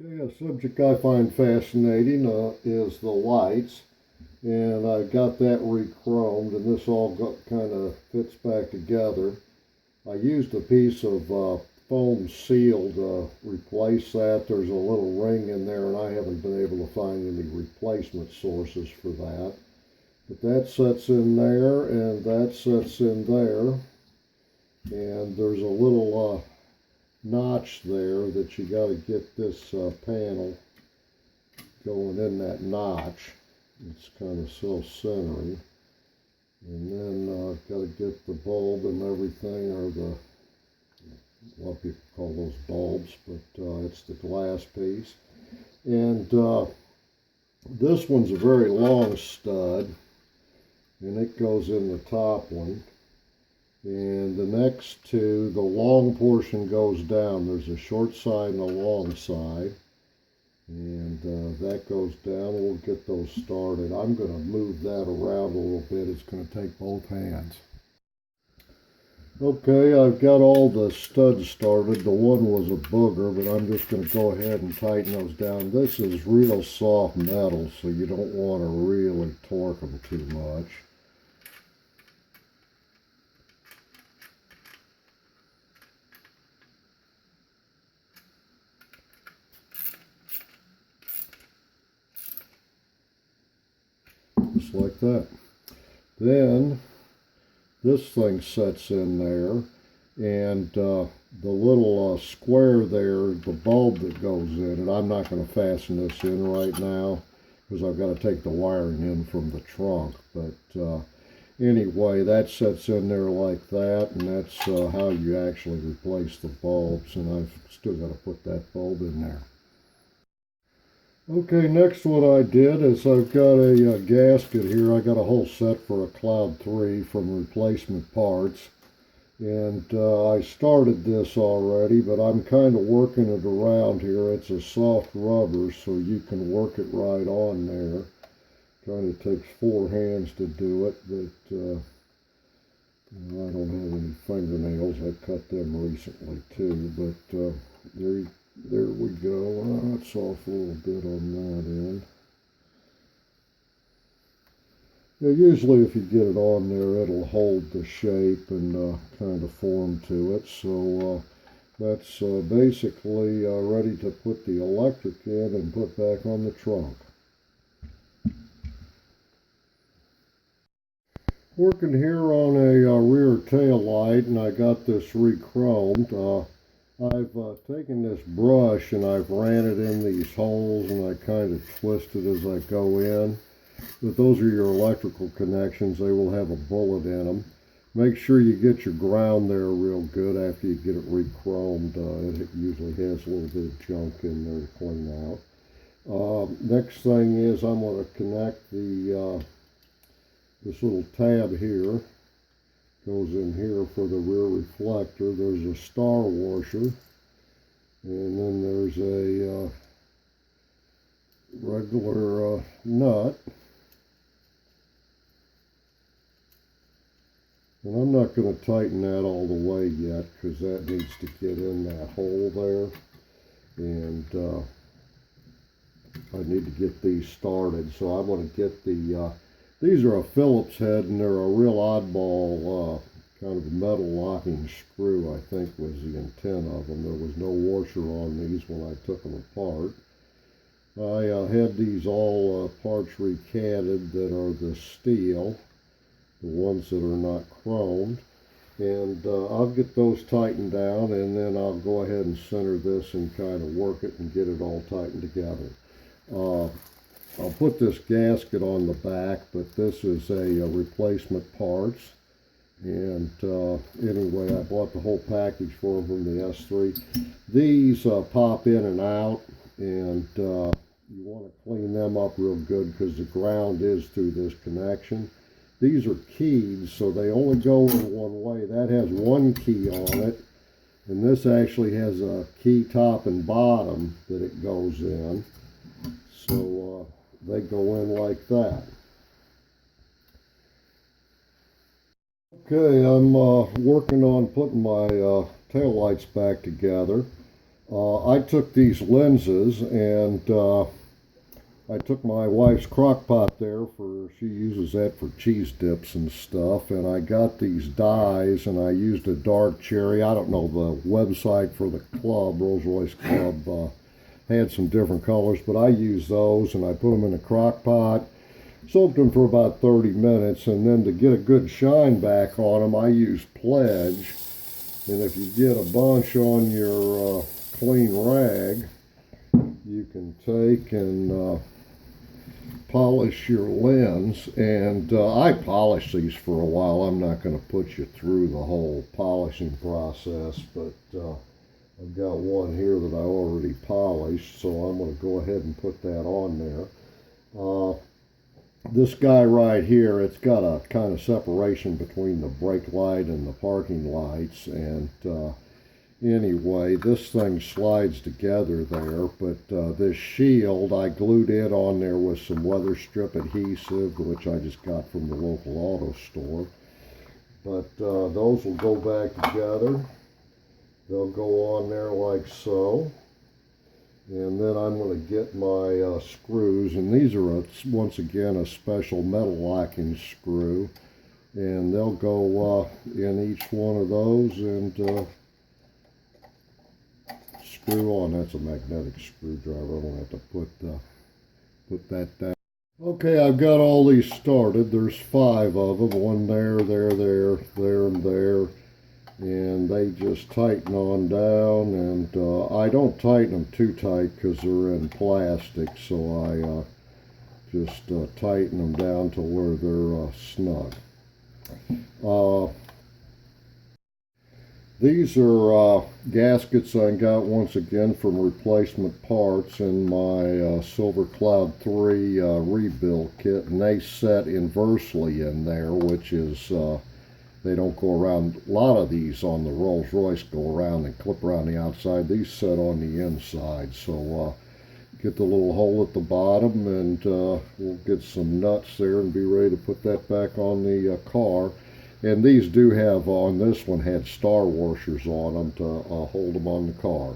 Okay, a subject I find fascinating is the lights, and I got that re-chromed, and this all kind of fits back together. I used a piece of foam seal to replace that. There's a little ring in there, and I haven't been able to find any replacement sources for that. But that sets in there, and that sets in there, and there's a little notch there that you got to get this panel going in that notch. It's kind of self-centering, and then got to get the bulb and everything, or a lot of people call those bulbs, but it's the glass piece. And this one's a very long stud, and it goes in the top one. And the next two, the long portion goes down. There's a short side and a long side. And that goes down. We'll get those started. I'm going to move that around a little bit. It's going to take both hands. Okay, I've got all the studs started. The one was a booger, but I'm just going to go ahead and tighten those down. This is real soft metal, so you don't want to really torque them too much. Just like that. Then this thing sets in there, and the little square there, the bulb that goes in, and I'm not going to fasten this in right now because I've got to take the wiring in from the trunk. But anyway, that sets in there like that, and that's how you actually replace the bulbs, and I've still got to put that bulb in there. Okay, next what I did is I've got a gasket here. I got a whole set for a Cloud 3 from replacement parts. And I started this already, but I'm kind of working it around here. It's a soft rubber, so you can work it right on there. Kind of takes 4 hands to do it, but I don't have any fingernails. I cut them recently too, but there we go. That's off a little bit on that end. Yeah, usually if you get it on there, it'll hold the shape and kind of form to it. So that's basically ready to put the electric in and put back on the trunk. Working here on a rear tail light, and I got this re-chromed. I've taken this brush and I've ran it in these holes, and I kind of twist it as I go in. But those are your electrical connections. They will have a bullet in them. Make sure you get your ground there real good after you get it re-chromed. It usually has a little bit of junk in there to clean out. Next thing is I'm going to connect this little tab here. Goes in here for the rear reflector. There's a star washer, and then there's a regular nut. And I'm not going to tighten that all the way yet because that needs to get in that hole there. And I need to get these started. So I'm going to get these are a Phillips head, and they're a real oddball kind of metal locking screw, I think was the intent of them. There was no washer on these when I took them apart. I had these all parts recanted that are the steel, the ones that are not chromed, and I'll get those tightened down, and then I'll go ahead and center this and kind of work it and get it all tightened together. I'll put this gasket on the back, but this is a replacement parts, and anyway, I bought the whole package for them from the S3. These pop in and out, and you want to clean them up real good because the ground is through this connection. These are keyed, so they only go in one way. That has one key on it, and this actually has a key top and bottom that it goes in. So they go in like that. Okay, I'm working on putting my tail lights back together. I took these lenses and I took my wife's crock pot there for, she uses that for cheese dips and stuff, and I got these dyes and I used a dark cherry. I don't know the website for the club, Rolls Royce Club, had some different colors, but I used those and I put them in a crock pot, soaked them for about 30 minutes, and then to get a good shine back on them, I used Pledge. And if you get a bunch on your clean rag, you can take and polish your lens. And I polished these for a while. I'm not going to put you through the whole polishing process, but I've got one here that I already polished, so I'm going to go ahead and put that on there. This guy right here, it's got a kind of separation between the brake light and the parking lights, and anyway, this thing slides together there, but this shield I glued it on there with some weather strip adhesive, which I just got from the local auto store. But those will go back together. They'll go on there like so. And then I'm going to get my screws, and these are once again a special metal locking screw, and they'll go in each one of those and screw on. That's a magnetic screwdriver. I don't have to put that down. Okay, I've got all these started. There's 5 of them. One there, and there. And they just tighten on down, and I don't tighten them too tight because they're in plastic, so I just tighten them down to where they're snug. These are gaskets I got once again from replacement parts in my Silver Cloud 3 rebuild kit, and they set inversely in there, which is they don't go around. A lot of these on the Rolls Royce go around and clip around the outside. These set on the inside. So get the little hole at the bottom, and we'll get some nuts there and be ready to put that back on the car. And these do have, on this one, had star washers on them to hold them on the car.